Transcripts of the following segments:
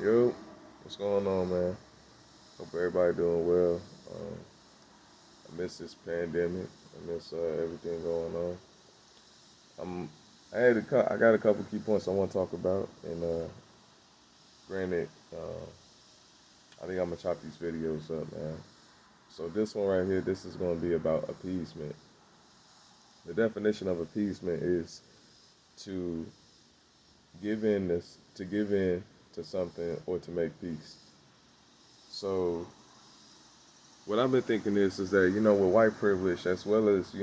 Yo, what's going on, man? Hope everybody doing well. I miss this pandemic. I miss everything going on. I'm, I got a couple key points I want to talk about, and granted, I think I'm gonna chop these videos up, man. So this one right here, this is gonna be about appeasement. The definition of appeasement is to give in to something or to make peace. So what I've been thinking is that with white privilege as well as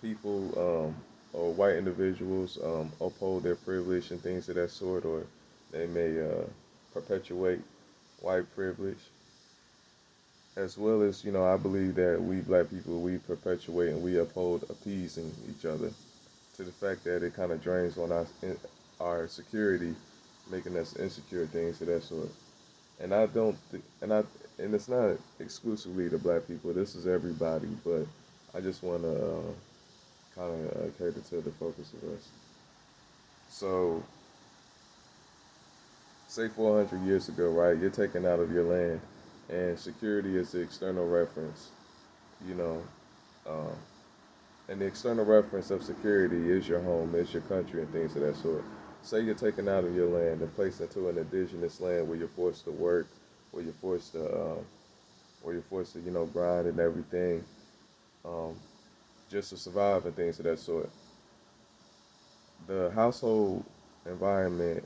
people or white individuals uphold their privilege and things of that sort, or they may perpetuate white privilege, as well as I believe that we black people we perpetuate and we uphold appeasing each other to the fact that it kind of drains on our security, making us insecure, things of that sort. And I don't, and it's not exclusively the black people. This is everybody, but I just want to kind of cater to the focus of us. So, say 400 years ago, right? You're taken out of your land, and security is the external reference, you know, um, and the external reference of security is your home, is your country, and things of that sort. Say you're taken out of your land and placed into an indigenous land where you're forced to work, where you're forced to, grind and everything, um, just to survive and things of that sort. The household environment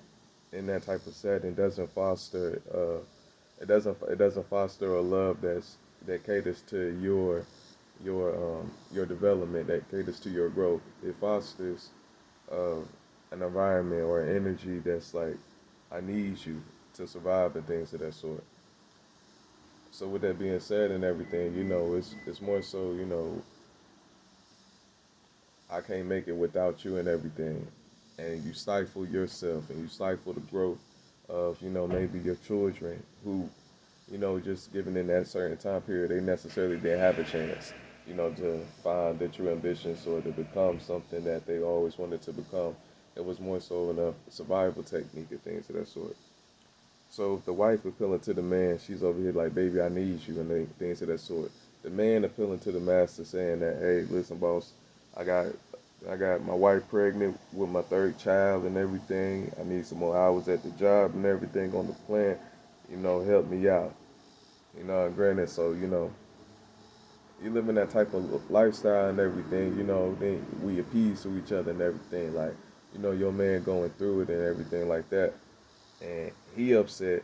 in that type of setting doesn't foster it doesn't foster a love that caters to your development, that caters to your growth. It fosters uh, an environment or an energy that's like, I need you to survive and things of that sort. So with that being said and everything, it's more so, I can't make it without you and everything. And you stifle yourself and you stifle the growth of, maybe your children who, just given in that certain time period, they necessarily didn't have a chance, to find their true ambitions or to become something that they always wanted to become. It was more so a survival technique and things of that sort. So if the wife appealing to the man, she's over here like, baby, I need you, and things of that sort. The man appealing to the master, saying that, hey, listen, boss, I got I got my wife pregnant with my third child and everything. I need some more hours at the job and everything on the plant. Help me out. And granted, so you live in that type of lifestyle and everything. Then we appease to each other and everything. Like, your man going through it and everything like that, and he upset.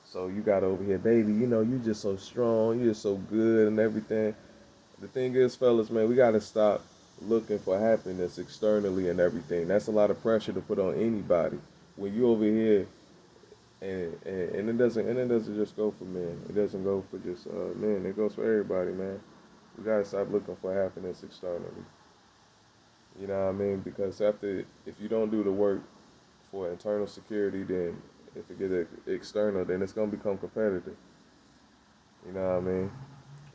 So you got over here, baby. You just so strong. You're so good and everything. The thing is, fellas, man, we gotta stop looking for happiness externally and everything. That's a lot of pressure to put on anybody. When you over here, and it doesn't just go for men. It doesn't go for just men. It goes for everybody, man. We gotta stop looking for happiness externally. You know what I mean? Because if you don't do the work for internal security, then if it get external, then it's gonna become competitive. You know what I mean?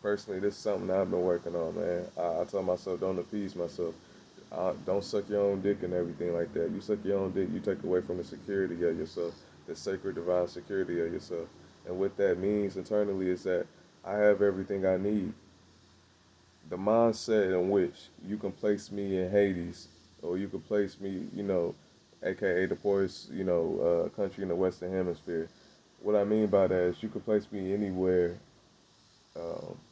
Personally, this is something that I've been working on, man. I tell myself, don't appease myself. Don't suck your own dick and everything like that. You suck your own dick, you take away from the security of yourself, the sacred divine security of yourself. And what that means internally is that I have everything I need. The mindset in which you can place me in Hades, or you can place me, aka the poorest, country in the Western Hemisphere. What I mean by that is you can place me anywhere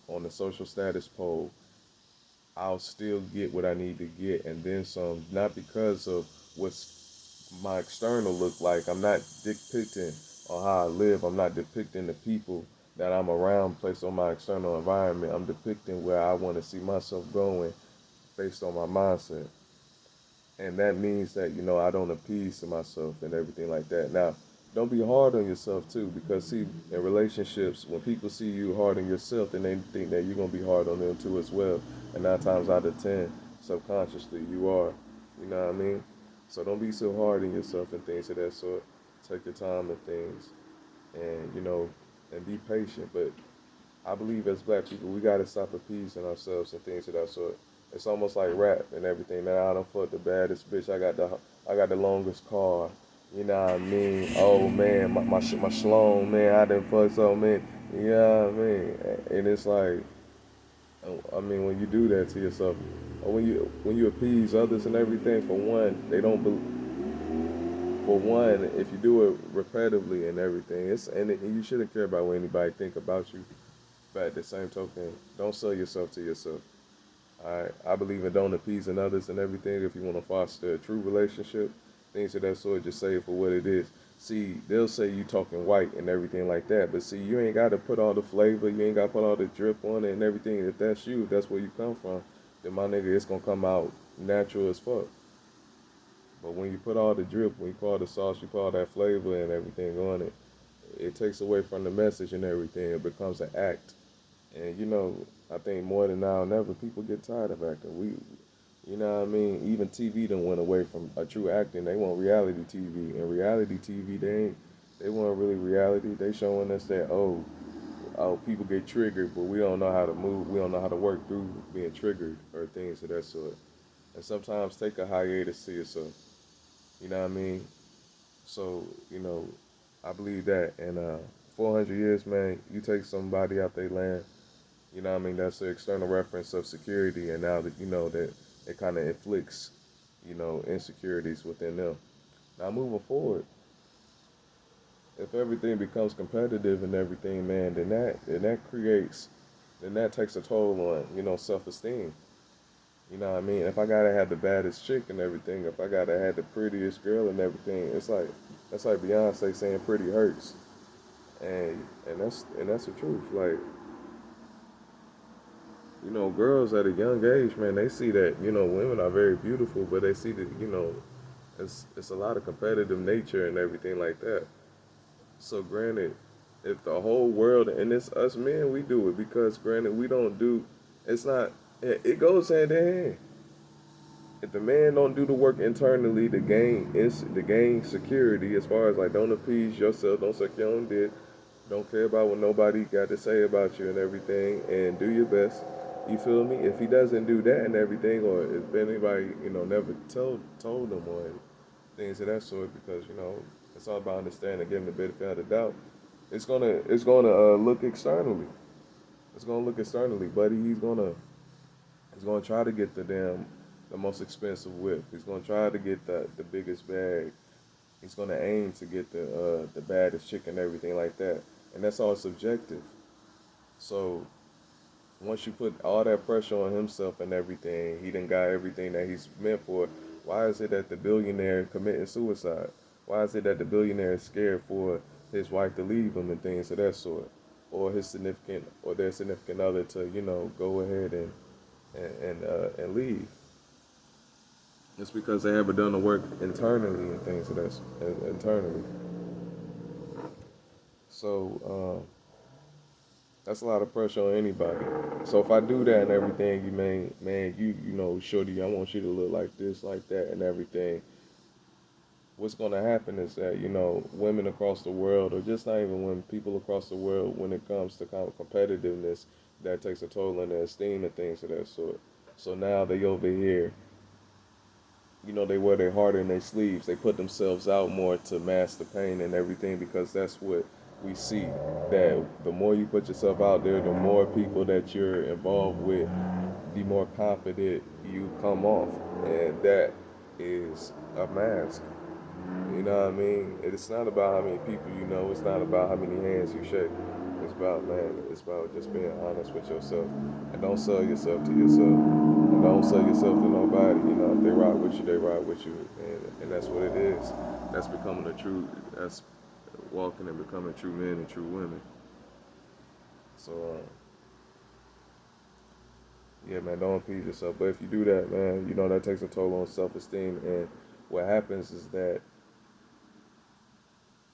on the social status pole. I'll still get what I need to get and then some, not because of what's my external look like. I'm not depicting on how I live. I'm not depicting the people that I'm around placed on my external environment. I'm depicting where I want to see myself going based on my mindset. And that means that, I don't appease to myself and everything like that. Now, don't be hard on yourself too, because see, in relationships, when people see you hard on yourself, then they think that you're gonna be hard on them too as well. And 9 times out of 10, subconsciously you are. You know what I mean? So don't be so hard on yourself and things of that sort. Take your time and things, and and be patient. But I believe as black people, we gotta stop appeasing ourselves and things of that sort. It's almost like rap and everything. Man, I don't fuck the baddest bitch. I got the longest car. You know what I mean? Oh man, my shalom, man, I done fucked so man. You know what I mean? And it's like, I mean, when you do that to yourself, or when you appease others and everything, for one, they don't. For one, if you do it repetitively and everything, and you shouldn't care about what anybody think about you. But at the same token, don't sell yourself to yourself. I believe in don't appeasing others and everything. If you want to foster a true relationship, things of that sort, just say it for what it is. See, they'll say you talking white and everything like that, but see, you ain't got to put all the flavor, you ain't got to put all the drip on it and everything. If that's you, if that's where you come from, then my nigga, it's gonna come out natural as fuck. But when you put all the drip, when you put all the sauce, you put all that flavor and everything on it, it takes away from the message and everything. It becomes an act. And I think more than now than ever, people get tired of acting. You know what I mean? Even TV done went away from a true acting. They want reality TV, and reality TV they want really reality. They showing us that oh people get triggered, but we don't know how to move. We don't know how to work through being triggered or things of that sort. And sometimes take a hiatus to yourself. You know what I mean? So I believe that. And 400 years, man, you take somebody out their land. You know what I mean? That's the external reference of security, and now that you know that it kind of inflicts, insecurities within them. Now moving forward, if everything becomes competitive and everything, man, then that takes a toll on self-esteem. You know what I mean? If I gotta have the baddest chick and everything, if I gotta have the prettiest girl and everything, that's like Beyonce saying "pretty hurts," and that's the truth. Like girls at a young age, man, they see that, women are very beautiful, but they see that, it's a lot of competitive nature and everything like that. So granted, if the whole world, and it's us men, we do it because granted we don't do, it's not, it goes hand in hand. If the man don't do the work internally to gain security, as far as like don't appease yourself, don't suck your own dick, don't care about what nobody got to say about you and everything, and do your best. You feel me? If he doesn't do that and everything, or if anybody never told him or things of that sort, because it's all about understanding, giving the benefit of the doubt. It's gonna look externally. It's gonna look externally, buddy. He's gonna try to get the most expensive whip. He's gonna try to get the biggest bag. He's gonna aim to get the baddest chick and everything like that. And that's all subjective. So once you put all that pressure on himself and everything, he done got everything that he's meant for. Why is it that the billionaire committing suicide? Why is it that the billionaire is scared for his wife to leave him and things of that sort, or his significant or their significant other to go ahead and leave? It's because they haven't done the work internally and things of that internally. So that's a lot of pressure on anybody. So if I do that and everything, you man, shorty, I want you to look like this, like that, and everything. What's gonna happen is that women across the world, or just not even women, people across the world, when it comes to kind of competitiveness, that takes a toll on their esteem and things of that sort. So now they over here, they wear their heart in their sleeves. They put themselves out more to mask the pain and everything because that's what we see. That the more you put yourself out there, the more people that you're involved with, the more confident you come off. And that is a mask. You know what I mean? It's not about how many people you know. It's not about how many hands you shake. It's about, man, it's about just being honest with yourself. And don't sell yourself to yourself. And don't sell yourself to nobody. If they ride with you, they ride with you. And that's what it is. That's walking and becoming true men and true women. So, yeah, man, don't appease yourself. But if you do that, man, that takes a toll on self-esteem. And what happens is that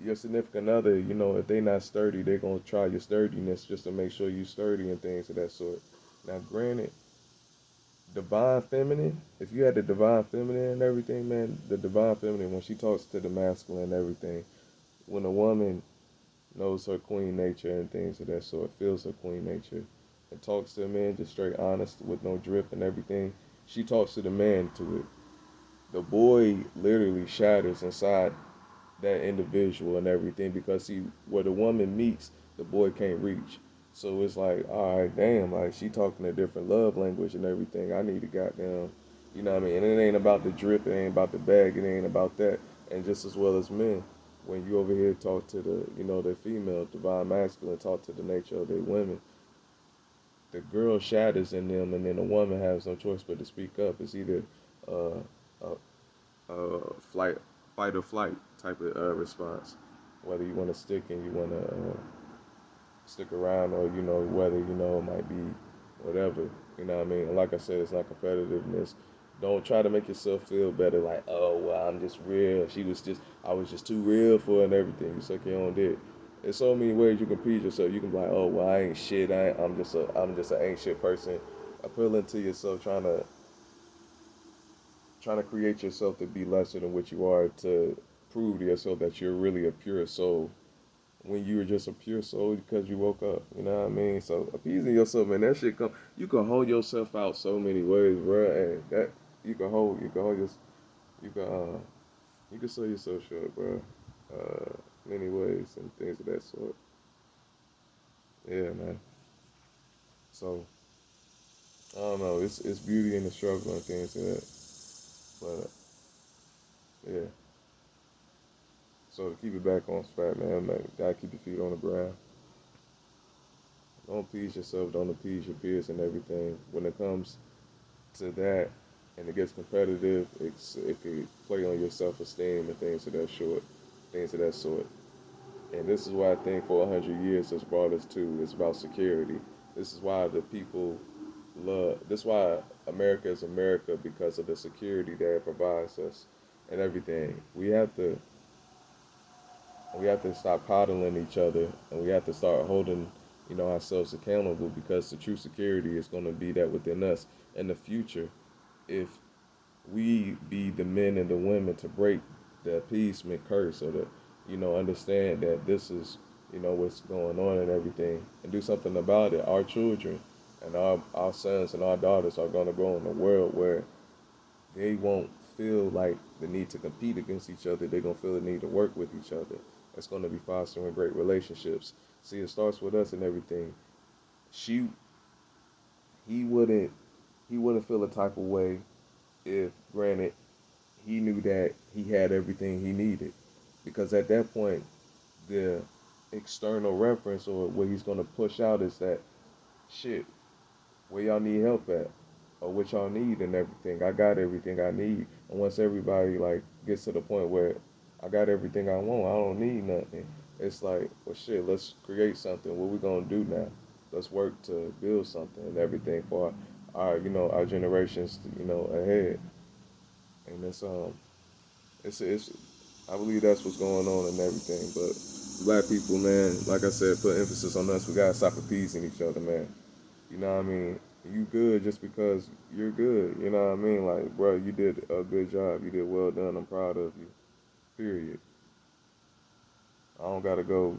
your significant other, if they not sturdy, they're gonna try your sturdiness just to make sure you sturdy and things of that sort. Now, granted, divine feminine, if you had the divine feminine and everything, man, the divine feminine, when she talks to the masculine and everything, when a woman knows her queen nature and things of that sort, feels her queen nature, and talks to a man just straight honest with no drip and everything, she talks to the man to it. The boy literally shatters inside that individual and everything because see where the woman meets, the boy can't reach. So it's like, all right, damn, like she talking a different love language and everything. I need to goddamn, you know what I mean? And it ain't about the drip, it ain't about the bag, it ain't about that. And just as well as men, when you over here talk to the, the female, divine masculine, talk to the nature of their women, the girl shatters in them, and then the woman has no choice but to speak up. It's either uh, a, flight, fight or flight type of response. Whether you want to stick and you want to stick around, or whether it might be whatever. You know what I mean? And like I said, it's not competitiveness. Don't try to make yourself feel better. Like, oh well, I'm just real. I was just too real for her and everything. You suck your own dick. There's so many ways you can please yourself. You can be like, oh well, I ain't shit. I'm just an ain't shit person. Appealing to yourself, trying to create yourself to be lesser than what you are, to prove to yourself that you're really a pure soul when you were just a pure soul because you woke up. You know what I mean? So appeasing yourself, man, that shit come. You can hold yourself out so many ways, bro. And that you can you can sell yourself short, bro. Many ways and things of that sort. Yeah, man. So I don't know. It's beauty in the struggle and things like that. But yeah. So to keep it back on track, man, gotta keep your feet on the ground. Don't appease yourself. Don't appease your peers and everything. When it comes to that, and it gets competitive, it could play on your self-esteem and things of that sort. And this is why I think for 100 years has brought us to. It's about security. This is why the people love. This is why America is America because of the security that it provides us and everything. We have to stop coddling each other, and we have to start holding, ourselves accountable because the true security is going to be that within us in the future. If we be the men and the women to break the appeasement curse, or to, understand that this is, what's going on and everything, and do something about it. Our children and our sons and our daughters are going to grow in a world where they won't feel like the need to compete against each other. They're gonna feel the need to work with each other. It's gonna be fostering great relationships. See, it starts with us and everything. She, he wouldn't, he wouldn't feel a type of way if, granted, he knew that he had everything he needed, because at that point, the external reference or what he's gonna push out is that shit. Where y'all need help at, or what y'all need and everything. I got everything I need. And once everybody like gets to the point where I got everything I want, I don't need nothing. It's like, well, shit, let's create something. What we gonna do now? Let's work to build something and everything for our generations, ahead. And it's I believe that's what's going on and everything. But black people, man, like I said, put emphasis on us. We gotta stop appeasing each other, man. You know what I mean? You good just because you're good. You know what I mean? Like, bro, you did a good job. You did well done. I'm proud of you. Period. I don't gotta go,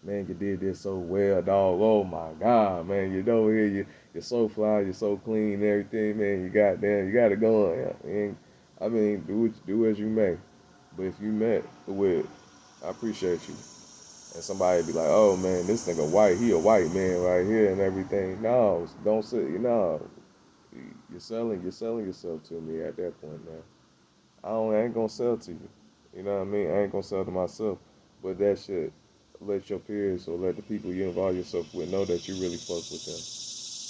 man, you did this so well, dog. Oh my God, man, you know here, you're so fly, you're so clean, and everything, man. You got it going. I mean, do as you may. But if you met with, I appreciate you. And somebody be like, oh man, this nigga white, he a white man right here and everything. No, don't say, you're selling yourself to me at that point, man. I ain't gonna sell to you. You know what I mean? I ain't gonna sell to myself. But that shit, let your peers or let the people you involve yourself with know that you really fuck with them.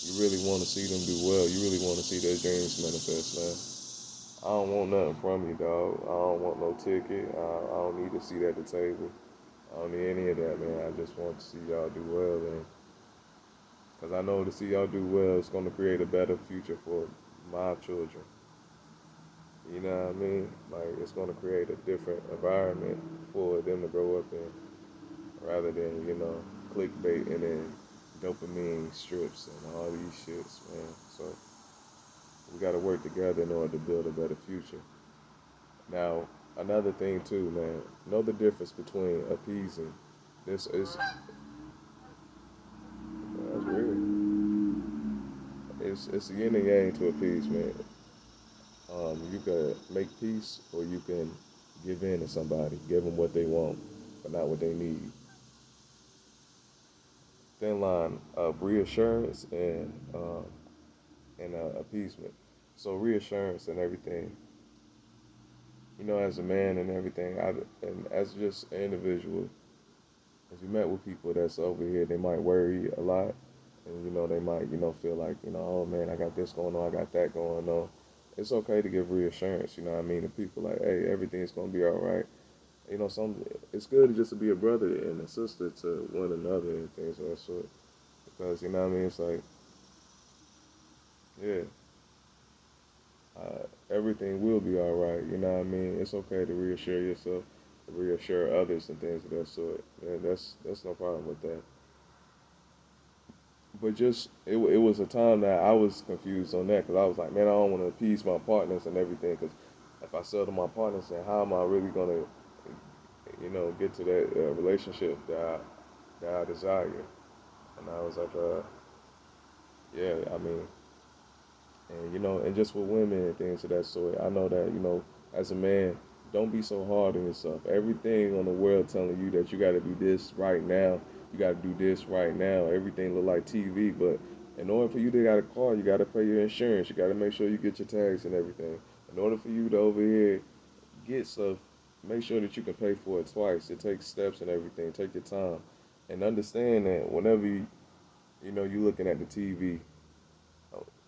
You really want to see them do well. You really want to see their dreams manifest, man. I don't want nothing from you, dog. I don't want no ticket. I don't need a seat at the table. I don't need any of that, man. I just want to see y'all do well, and because I know to see y'all do well, it's going to create a better future for my children. You know what I mean? Like, it's going to create a different environment for them to grow up in, rather than, clickbait and then dopamine strips and all these shits, man. So we got to work together in order to build a better future. Now, another thing too, man. Know the difference between appeasing. This is that's weird. It's a yin and yang to appease, man. You can make peace or you can give in to somebody, give them what they want, but not what they need. Thin line of reassurance and appeasement. So reassurance and everything, as a man and everything, and as just an individual, if you met with people that's over here, they might worry a lot, and they might feel like oh man, I got this going on, I got that going on. It's okay to give reassurance, you know what I mean, to people like, hey, everything's gonna be all right. Some it's good just to be a brother and a sister to one another and things of that sort. Because you know what I mean, it's like, yeah, everything will be all right. You know what I mean? It's okay to reassure yourself, to reassure others and things of that sort. Yeah, that's no problem with that. But just it was a time that I was confused on that because I was like, man, I don't want to appease my partners and everything because if I sell to my partners, then how am I really gonna, get to that relationship that I desire? And I was like, yeah, I mean, and and just with women and things of that sort, I know that as a man, don't be so hard on yourself. Everything on the world telling you that you got to do this right now, you got to do this right now. Everything look like TV, but in order for you to got a car, you got to pay your insurance. You got to make sure you get your tags and everything. In order for you to over here get stuff, make sure that you can pay for it twice. It takes steps and everything. Take your time, and understand that whenever you looking at the TV,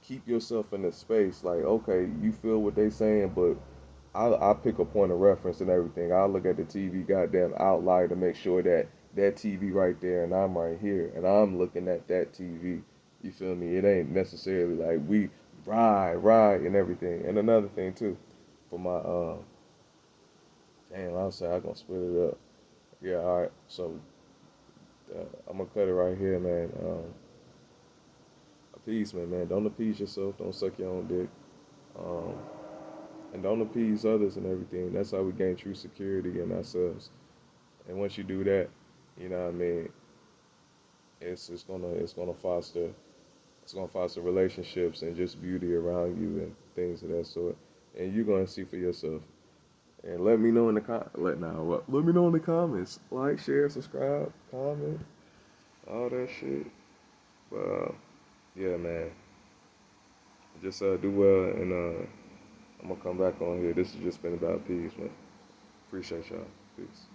keep yourself in a space like, okay, you feel what they saying, but I pick a point of reference and everything. I look at the TV goddamn outlier to make sure that that TV right there and I'm right here and I'm looking at that TV. You feel me? It ain't necessarily like we ride and everything. And another thing too, for my damn, I'll say I'm gonna split it up. Yeah, all right. So I'm gonna cut it right here, man. Appeasement, man. Don't appease yourself. Don't suck your own dick. Um, and don't appease others and everything. That's how we gain true security in ourselves. And once you do that, you know what I mean, it's gonna foster relationships and just beauty around you and things of that sort. And you're gonna see for yourself. And let me know in the let me know in the comments. Like, share, subscribe, comment, all that shit. But yeah, man, just do well, and I'm gonna come back on here. This has just been about peace, man. Appreciate y'all. Peace.